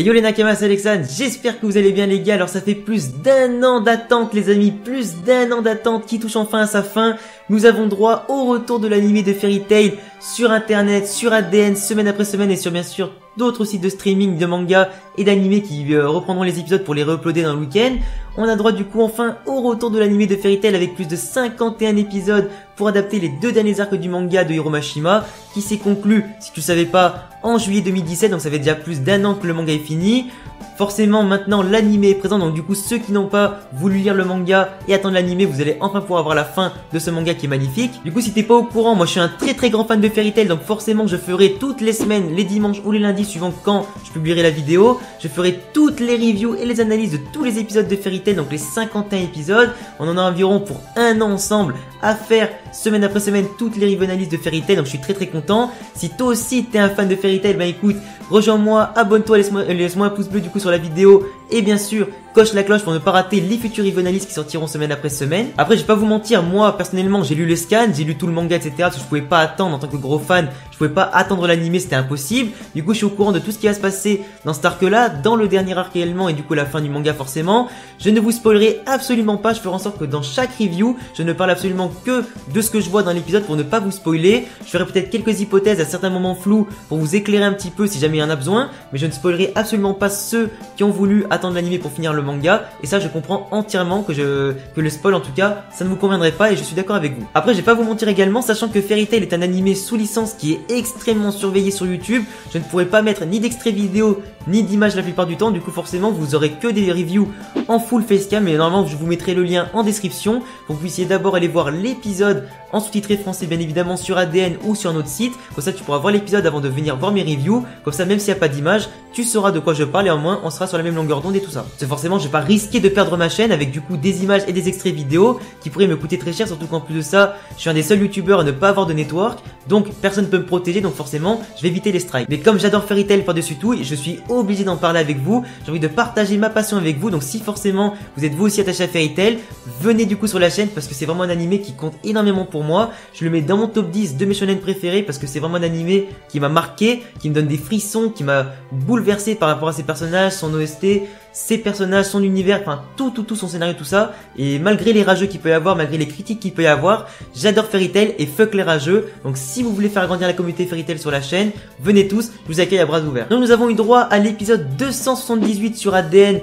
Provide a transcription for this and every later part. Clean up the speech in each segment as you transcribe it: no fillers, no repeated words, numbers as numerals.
Et yo les Nakamas, c'est Alexandre, j'espère que vous allez bien les gars. Alors ça fait plus d'un an d'attente les amis, plus d'un an d'attente qui touche enfin à sa fin. Nous avons droit au retour de l'anime de Fairy Tail sur internet, sur ADN, semaine après semaine et sur bien sûr d'autres sites de streaming de manga et d'anime qui reprendront les épisodes pour les re-uploader dans le week-end. On a droit du coup enfin au retour de l'anime de Fairy Tail avec plus de 51 épisodes pour adapter les deux derniers arcs du manga de Hiro Mashima qui s'est conclu, si tu savais pas, en juillet 2017, donc ça fait déjà plus d'un an que le manga est fini. Forcément maintenant l'anime est présent, donc du coup ceux qui n'ont pas voulu lire le manga et attendre l'anime, vous allez enfin pouvoir avoir la fin de ce manga qui est magnifique. Du coup si t'es pas au courant, moi je suis un très grand fan de Fairy Tail, donc forcément je ferai toutes les semaines, les dimanches ou les lundis suivant quand je publierai la vidéo, je ferai toutes les reviews et les analyses de tous les épisodes de Fairy Tail, donc les 51 épisodes. On en a environ pour un an ensemble à faire semaine après semaine toutes les reviews analyses de Fairy Tail, donc je suis très content. Si toi aussi t'es un fan de Fairy Tail, bah écoute, rejoins-moi, abonne-toi, laisse-moi un pouce bleu du coup sur la vidéo et bien sûr coche la cloche pour ne pas rater les futures reviews analyses qui sortiront semaine après semaine. Après je vais pas vous mentir, moi personnellement j'ai lu le scan, j'ai lu tout le manga etc, parce que je pouvais pas attendre en tant que gros fan, je pouvais pas attendre l'anime, c'était impossible. Du coup je suis au courant de tout ce qui va se passer dans cet arc là, dans le dernier arc également et du coup la fin du manga forcément. Je ne vous spoilerai absolument pas, je ferai en sorte que dans chaque review je ne parle absolument que de ce que je vois dans l'épisode pour ne pas vous spoiler. Je ferai peut-être quelques hypothèses à certains moments flous pour vous éclairer un petit peu si jamais il y en a besoin, mais je ne spoilerai absolument pas ceux qui ont voulu attendre l'anime pour finir le manga, et ça je comprends entièrement que le spoil en tout cas ça ne vous conviendrait pas et je suis d'accord avec vous. Après je vais pas vous mentir également, sachant que Fairy Tail est un animé sous licence qui est extrêmement surveillé sur YouTube, je ne pourrai pas mettre ni d'extrait vidéo ni d'image la plupart du temps, du coup forcément vous aurez que des reviews en full facecam, mais normalement je vous mettrai le lien en description pour que vous puissiez d'abord aller voir l'épisode en sous-titré français bien évidemment sur ADN ou sur notre site, comme ça tu pourras voir l'épisode avant de venir voir mes reviews, comme ça même s'il n'y a pas d'image tu sauras de quoi je parle et au moins on sera sur la même longueur d'onde et tout ça. Parce que forcément je vais pas risquer de perdre ma chaîne avec du coup des images et des extraits vidéo qui pourraient me coûter très cher, surtout qu'en plus de ça je suis un des seuls youtubeurs à ne pas avoir de network, donc personne ne peut me protéger, donc forcément je vais éviter les strikes. Mais comme j'adore Fairy Tail par-dessus tout, je suis obligé d'en parler avec vous, j'ai envie de partager ma passion avec vous, donc si forcément vous êtes vous aussi attaché à Fairy Tail, venez du coup sur la chaîne parce que c'est vraiment un animé qui compte énormément pour moi. Je le mets dans mon top 10 de mes shonen préférés parce que c'est vraiment un animé qui m'a marqué, qui me donne des frissons, qui m'a bouleversé par rapport à ses personnages, son OST, ses personnages, son univers, enfin tout son scénario, tout ça. Et malgré les rageux qu'il peut y avoir, malgré les critiques qu'il peut y avoir, j'adore Fairy Tail et fuck les rageux. Donc si vous voulez faire grandir la communauté Fairy Tail sur la chaîne, venez tous, je vous accueille à bras ouverts. Donc nous avons eu droit à l'épisode 278 sur ADN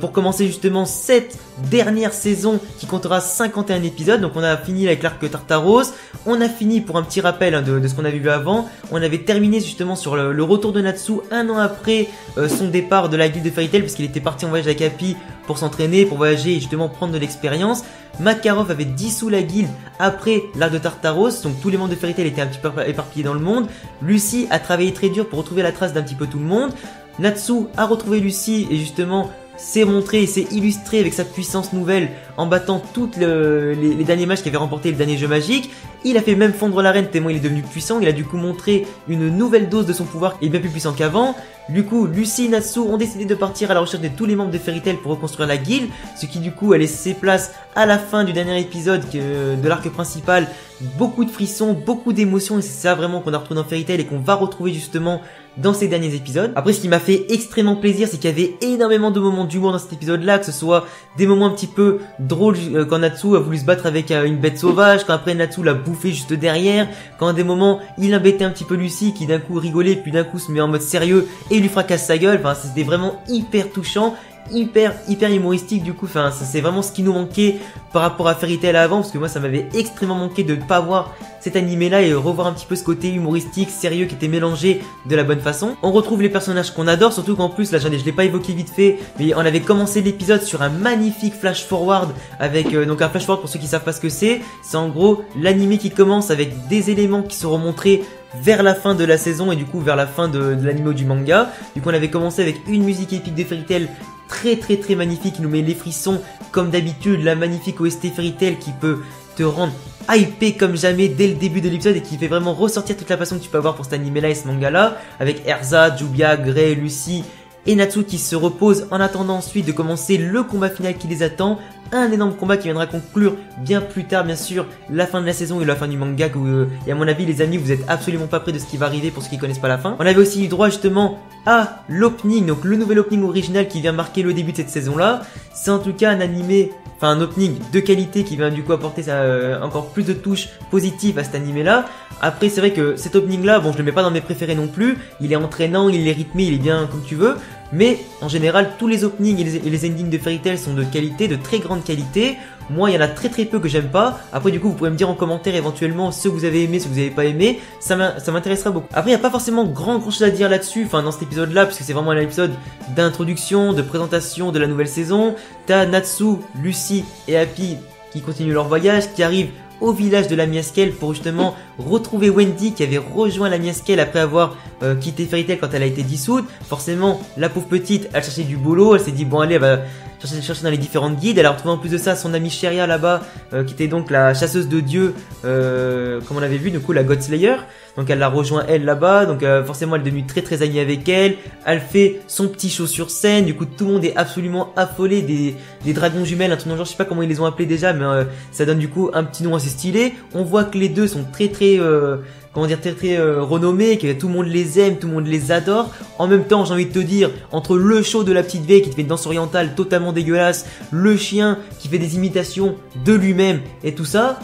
pour commencer justement cette dernière saison qui comptera 51 épisodes. Donc on a fini avec l'arc Tartaros, on a fini pour un petit rappel de ce qu'on avait vu avant, on avait terminé justement sur le retour de Natsu un an après son départ de la guilde de Fairy Tail parce qu'il était parti en voyage avec Happy pour s'entraîner, pour voyager et justement prendre de l'expérience. Makarov avait dissous la guilde après l'arc de Tartaros, donc tous les membres de Fairy Tail étaient un petit peu éparpillés dans le monde. Lucy a travaillé très dur pour retrouver la trace d'un petit peu tout le monde. Natsu a retrouvé Lucy et justement s'est montré et s'est illustré avec sa puissance nouvelle en battant toutes les derniers matchs qui avaient remporté le dernier jeu magique. Il a fait même fondre l'arène tellement il est devenu puissant, il a du coup montré une nouvelle dose de son pouvoir qui est bien plus puissant qu'avant. Du coup, Lucy et Natsu ont décidé de partir à la recherche de tous les membres de Fairy Tail pour reconstruire la guilde, ce qui du coup a laissé place à la fin du dernier épisode de l'arc principal. Beaucoup de frissons, beaucoup d'émotions et c'est ça vraiment qu'on a retrouvé dans Fairy Tail et qu'on va retrouver justement dans ces derniers épisodes. Après ce qui m'a fait extrêmement plaisir c'est qu'il y avait énormément de moments d'humour dans cet épisode là, que ce soit des moments un petit peu drôles quand Natsu a voulu se battre avec une bête sauvage, quand après Natsu l'a bouffé juste derrière, quand à des moments il embêtait un petit peu Lucy qui d'un coup rigolait puis d'un coup se met en mode sérieux et lui fracasse sa gueule. Enfin c'était vraiment hyper touchant, hyper humoristique du coup, enfin c'est vraiment ce qui nous manquait par rapport à Fairy Tail avant, parce que moi ça m'avait extrêmement manqué de ne pas voir cet animé là et revoir un petit peu ce côté humoristique, sérieux qui était mélangé de la bonne façon. On retrouve les personnages qu'on adore, surtout qu'en plus là je l'ai pas évoqué vite fait, mais on avait commencé l'épisode sur un magnifique flash forward avec donc un flash forward pour ceux qui savent pas ce que c'est en gros l'animé qui commence avec des éléments qui seront montrés vers la fin de la saison et du coup vers la fin de l'anime ou du manga. Du coup on avait commencé avec une musique épique de Fairy Tail très magnifique qui nous met les frissons comme d'habitude, la magnifique OST Fairy Tail qui peut te rendre hypé comme jamais dès le début de l'épisode et qui fait vraiment ressortir toute la passion que tu peux avoir pour cet anime là et ce manga là, avec Erza, Jubia, Grey, Lucy et Natsu qui se repose en attendant ensuite de commencer le combat final qui les attend. Un énorme combat qui viendra conclure bien plus tard, bien sûr, la fin de la saison et la fin du manga. Et à mon avis, les amis, vous êtes absolument pas près de ce qui va arriver pour ceux qui connaissent pas la fin. On avait aussi eu droit justement à l'opening, donc le nouvel opening original qui vient marquer le début de cette saison-là. C'est en tout cas un animé, enfin un opening de qualité qui vient du coup apporter encore plus de touches positives à cet animé-là. Après, c'est vrai que cet opening-là, bon, je le mets pas dans mes préférés non plus. Il est entraînant, il est rythmé, il est bien comme tu veux. Mais en général, tous les openings et les endings de Fairy Tail sont de qualité, de très grande qualité. Moi, il y en a très peu que j'aime pas. Après, du coup, vous pouvez me dire en commentaire éventuellement ceux que vous avez aimé, ceux que vous avez pas aimé. Ça m'intéressera beaucoup. Après, il n'y a pas forcément grand chose à dire là-dessus, enfin dans cet épisode-là, parce que c'est vraiment un épisode d'introduction, de présentation de la nouvelle saison. T'as Natsu, Lucy et Happy qui continuent leur voyage, qui arrivent au village de la Miaskel pour justement retrouver Wendy qui avait rejoint la Miaskel après avoir quitté Fairy Tail quand elle a été dissoute. Forcément, la pauvre petite, elle cherchait du boulot, elle s'est dit bon allez, elle va chercher dans les différentes guides. Elle a retrouvé en plus de ça son amie Sheria là-bas, qui était donc la chasseuse de dieux, comme on l'avait vu, du coup la God Slayer. Donc elle l'a rejoint elle là-bas, donc forcément elle est devenue très amie avec elle. Elle fait son petit show sur scène, du coup tout le monde est absolument affolé des dragons jumelles, un truc dans le genre, je sais pas comment ils les ont appelés déjà, mais ça donne du coup un petit nom assez stylé. On voit que les deux sont très renommés, que tout le monde les aime, tout le monde les adore. En même temps, j'ai envie de te dire, entre le show de la petite V qui te fait une danse orientale totalement dégueulasse, le chien qui fait des imitations de lui-même et tout ça,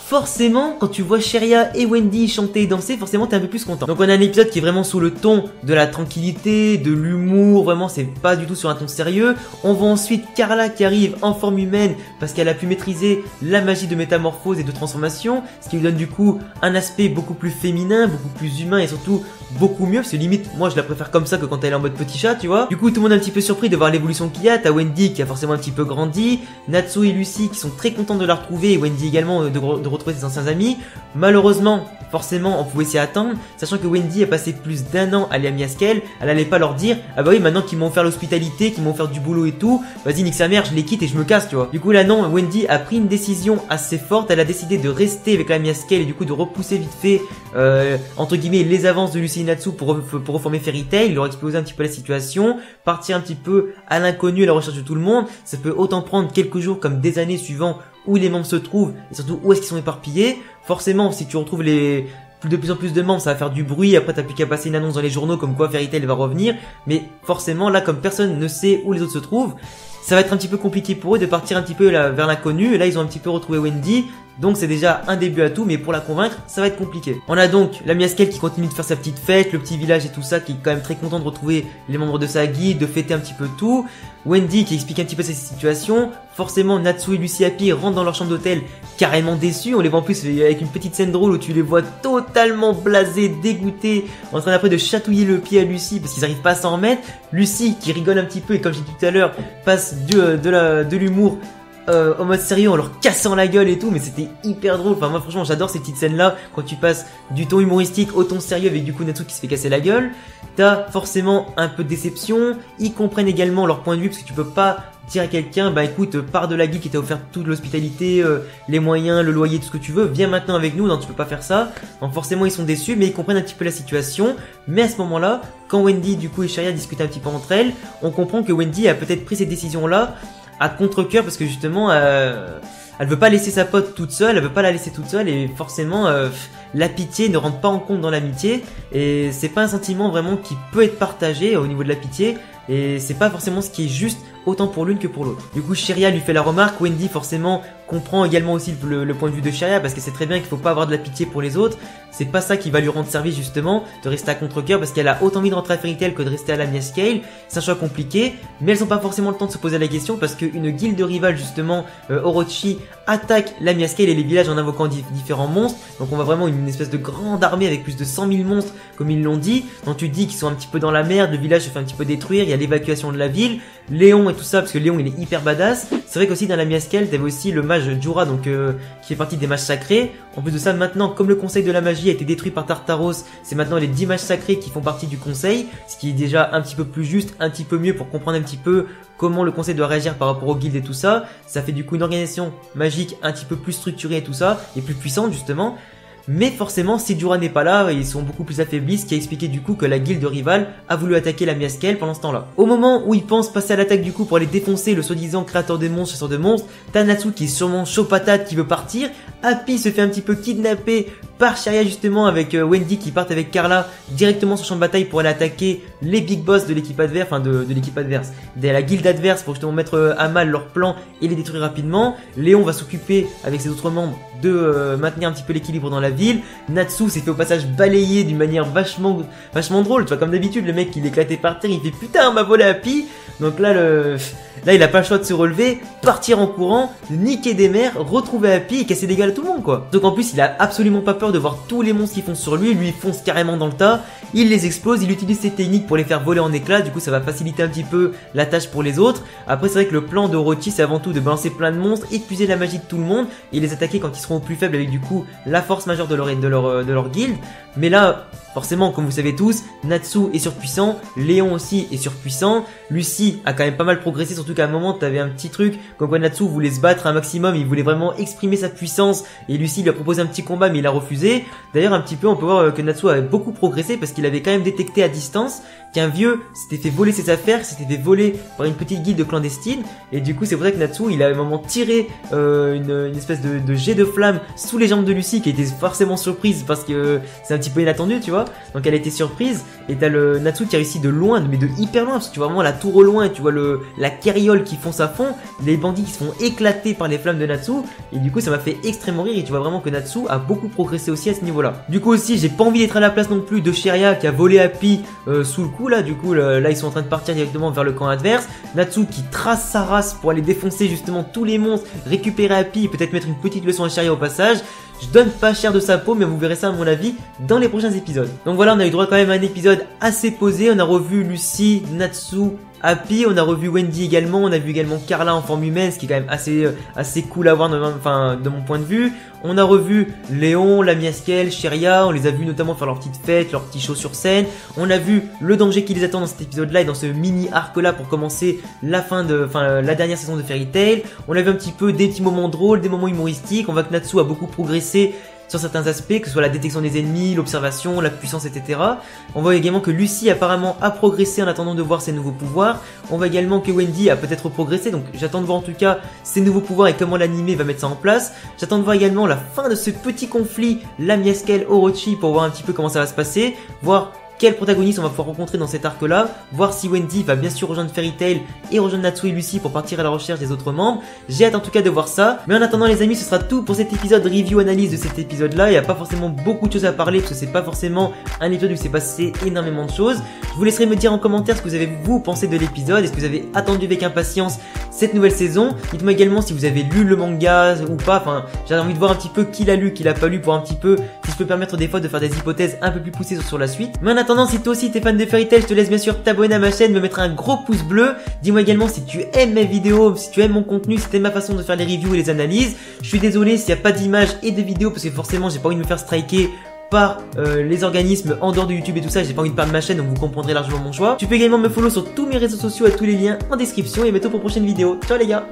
forcément, quand tu vois Sheria et Wendy chanter et danser, forcément t'es un peu plus content. Donc on a un épisode qui est vraiment sous le ton de la tranquillité, de l'humour, vraiment c'est pas du tout sur un ton sérieux. On voit ensuite Carla qui arrive en forme humaine parce qu'elle a pu maîtriser la magie de métamorphose et de transformation, ce qui lui donne du coup un aspect beaucoup plus féminin, beaucoup plus humain et surtout beaucoup mieux, parce que limite moi je la préfère comme ça que quand elle est en mode petit chat, tu vois. Du coup tout le monde est un petit peu surpris de voir l'évolution qu'il y a. T'as Wendy qui a forcément un petit peu grandi, Natsu et Lucy qui sont très contents de la retrouver et Wendy également de retrouver ses anciens amis. Malheureusement, forcément on pouvait s'y attendre, sachant que Wendy a passé plus d'1 an à la Miaskel, elle allait pas leur dire ah bah oui maintenant qu'ils m'ont offert l'hospitalité, qu'ils m'ont offert du boulot et tout, vas-y nique sa mère, je les quitte et je me casse, tu vois. Du coup là non, Wendy a pris une décision assez forte, elle a décidé de rester avec la Miaskel et du coup de repousser vite fait entre guillemets les avances de Lucy et Natsu pour reformer Fairy Tail, leur exploser un petit peu la situation, partir un petit peu à l'inconnu à la recherche de tout le monde. Ça peut autant prendre quelques jours comme des années suivant où les membres se trouvent et surtout où est-ce qu'ils sont éparpillés. Forcément, si tu retrouves de plus en plus de membres, ça va faire du bruit. Après, t'as plus qu'à passer une annonce dans les journaux comme quoi Fairy Tail va revenir. Mais forcément, là, comme personne ne sait où les autres se trouvent, ça va être un petit peu compliqué pour eux de partir un petit peu vers l'inconnu. Et là, ils ont un petit peu retrouvé Wendy. Donc c'est déjà un début à tout, mais pour la convaincre, ça va être compliqué. On a donc la Miaskel qui continue de faire sa petite fête, le petit village et tout ça, qui est quand même très content de retrouver les membres de sa guilde, de fêter un petit peu tout. Wendy qui explique un petit peu sa situation. Forcément, Natsu et Lucy Happy rentrent dans leur chambre d'hôtel carrément déçus. On les voit en plus avec une petite scène drôle où tu les vois totalement blasés, dégoûtés, en train après de chatouiller le pied à Lucy parce qu'ils n'arrivent pas à s'en remettre. Lucy qui rigole un petit peu et comme j'ai dit tout à l'heure, passe de l'humour en mode sérieux en leur cassant la gueule et tout, mais c'était hyper drôle. Enfin moi franchement j'adore ces petites scènes là quand tu passes du ton humoristique au ton sérieux avec du coup Natsu qui se fait casser la gueule. T'as forcément un peu de déception, ils comprennent également leur point de vue parce que tu peux pas dire à quelqu'un bah écoute pars de la guilde qui t'a offert toute l'hospitalité, les moyens, le loyer, tout ce que tu veux, viens maintenant avec nous, non tu peux pas faire ça. Donc forcément ils sont déçus mais ils comprennent un petit peu la situation. Mais à ce moment là, quand Wendy du coup et Sheria discutent un petit peu entre elles, on comprend que Wendy a peut-être pris cette décision là à contre-cœur parce que justement elle veut pas laisser sa pote toute seule, elle veut pas la laisser toute seule et forcément la pitié ne rentre pas en compte dans l'amitié et c'est pas un sentiment vraiment qui peut être partagé au niveau de la pitié et c'est pas forcément ce qui est juste autant pour l'une que pour l'autre. Du coup Sheria lui fait la remarque, Wendy forcément comprend également aussi le point de vue de Sheria parce que c'est très bien qu'il faut pas avoir de la pitié pour les autres, c'est pas ça qui va lui rendre service justement de rester à contre-cœur parce qu'elle a autant envie de rentrer à Fairy Tail que de rester à la Miaskel. C'est un choix compliqué mais elles ont pas forcément le temps de se poser la question parce qu'une guilde rivale justement Orochi attaque la Miaskel et les villages en invoquant différents monstres, donc on voit vraiment une espèce de grande armée avec plus de 100 000 monstres comme ils l'ont dit, donc tu te dis qu'ils sont un petit peu dans la merde, le village se fait un petit peu détruire, il y a l'évacuation de la ville, Léon et tout ça parce que Léon il est hyper badass. C'est vrai qu'aussi dans la Miaskel t'avais aussi le mage Jura donc qui fait partie des mages sacrés. En plus de ça maintenant comme le conseil de la magie a été détruit par Tartaros, c'est maintenant les 10 mages sacrés qui font partie du conseil, ce qui est déjà un petit peu plus juste, un petit peu mieux pour comprendre un petit peu comment le conseil doit réagir par rapport aux guildes et tout ça. Ça fait du coup une organisation magique un petit peu plus structurée et tout ça et plus puissante justement. mais forcément Sidura n'est pas là, ils sont beaucoup plus affaiblis, ce qui a expliqué du coup que la guilde rivale a voulu attaquer la Miaskel pendant ce temps-là. Au moment où ils pensent passer à l'attaque du coup pour aller défoncer le soi-disant créateur de monstres, chasseur de monstres, t'as Natsu qui est sûrement chaud patate qui veut partir, Happy se fait un petit peu kidnapper par Cheria justement avec Wendy qui partent avec Carla directement sur le champ de bataille pour aller attaquer les big boss de l'équipe adverse, enfin de l'équipe adverse, de la guilde adverse pour justement mettre à mal leur plan et les détruire rapidement. Léon va s'occuper avec ses autres membres de maintenir un petit peu l'équilibre dans la ville. Natsu s'est fait au passage balayer d'une manière vachement drôle, tu vois, comme d'habitude le mec il est éclaté par terre, il fait putain on m'a volé Happy. Donc là il a pas le choix de se relever, partir en courant, niquer des mers, retrouver Happy et casser des gueules à tout le monde quoi. Donc en plus il a absolument pas peur de voir tous les monstres qui foncent sur lui, il fonce carrément dans le tas, il les explose, il utilise ses techniques pour les faire voler en éclats, du coup ça va faciliter un petit peu la tâche pour les autres. Après c'est vrai que le plan de Orochi c'est avant tout de balancer plein de monstres, épuiser la magie de tout le monde et les attaquer quand ils seront au plus faibles avec du coup la force majeure de leur guilde. Mais là forcément comme vous savez tous, Natsu est surpuissant, Léon aussi est surpuissant, Lucie a quand même pas mal progressé, surtout qu'à un moment t'avais un petit truc comme quoi Natsu voulait se battre un maximum, il voulait vraiment exprimer sa puissance et Lucie lui a proposé un petit combat mais il a refusé. D'ailleurs un petit peu on peut voir que Natsu avait beaucoup progressé parce qu'il avait quand même détecté à distance qu'un vieux s'était fait voler ses affaires, s'était fait voler par une petite guilde clandestine et du coup c'est pour ça que Natsu il a à un moment tiré une espèce de jet de flamme sous les jambes de Lucie qui était forcément surprise parce que c'est un petit peu inattendu tu vois, donc elle a été surprise et t'as le Natsu qui a réussi de loin mais de hyper loin parce que tu vois vraiment la tour au loin et tu vois la carriole qui fonce à fond, les bandits qui se font éclater par les flammes de Natsu et du coup ça m'a fait extrêmement rire et tu vois vraiment que Natsu a beaucoup progressé aussi à ce niveau là. Du coup aussi j'ai pas envie d'être à la place non plus de Cheria qui a volé Happy sous le coup là, du coup là ils sont en train de partir directement vers le camp adverse, Natsu qui trace sa race pour aller défoncer justement tous les monstres, récupérer Happy et peut-être mettre une petite leçon à Cheria au passage. Je donne pas cher de sa peau mais vous verrez ça à mon avis dans les prochains épisodes. Donc voilà on a eu droit quand même à un épisode assez posé, on a revu Lucie, Natsu, Happy, on a revu Wendy également, on a vu également Carla en forme humaine, ce qui est quand même assez cool à voir de mon point de vue. On a revu Léon, la Miaskel, Cheria, on les a vus notamment faire leur petite fête, leur petit show sur scène. On a vu le danger qui les attend dans cet épisode-là et dans ce mini arc-là pour commencer la dernière saison de Fairy Tail. On a vu un petit peu des petits moments drôles, des moments humoristiques. On voit que Natsu a beaucoup progressé sur certains aspects, que ce soit la détection des ennemis, l'observation, la puissance, etc. On voit également que Lucie apparemment a progressé en attendant de voir ses nouveaux pouvoirs. On voit également que Wendy a peut-être progressé, donc j'attends de voir en tout cas ses nouveaux pouvoirs et comment l'anime va mettre ça en place. J'attends de voir également la fin de ce petit conflit, la Miaskel Orochi, pour voir un petit peu comment ça va se passer, voir quel protagoniste on va pouvoir rencontrer dans cet arc-là, voir si Wendy va bien sûr rejoindre Fairy Tail et rejoindre Natsu et Lucie pour partir à la recherche des autres membres. J'ai hâte en tout cas de voir ça. Mais en attendant les amis, ce sera tout pour cet épisode review analyse de cet épisode-là. Il n'y a pas forcément beaucoup de choses à parler parce que c'est pas forcément un épisode où il s'est passé énormément de choses. Je vous laisserai me dire en commentaire ce que vous avez vous pensé de l'épisode. Est-ce que vous avez attendu avec impatience cette nouvelle saison? Dites-moi également si vous avez lu le manga ou pas. Enfin, j'ai envie de voir un petit peu qui l'a lu, qui l'a pas lu pour un petit peu, si je peux permettre des fois de faire des hypothèses un peu plus poussées sur la suite. Mais en attendant, si toi aussi t'es fan de Fairy Tail, je te laisse bien sûr t'abonner à ma chaîne, me mettre un gros pouce bleu. Dis-moi également si tu aimes mes vidéos, si tu aimes mon contenu, si tu aimes ma façon de faire les reviews et les analyses. Je suis désolé s'il n'y a pas d'images et de vidéos parce que forcément j'ai pas envie de me faire striker par les organismes en dehors de YouTube et tout ça, j'ai pas envie de perdre ma chaîne donc vous comprendrez largement mon choix. Tu peux également me follow sur tous mes réseaux sociaux et tous les liens en description et bientôt pour une prochaine vidéo. Ciao les gars.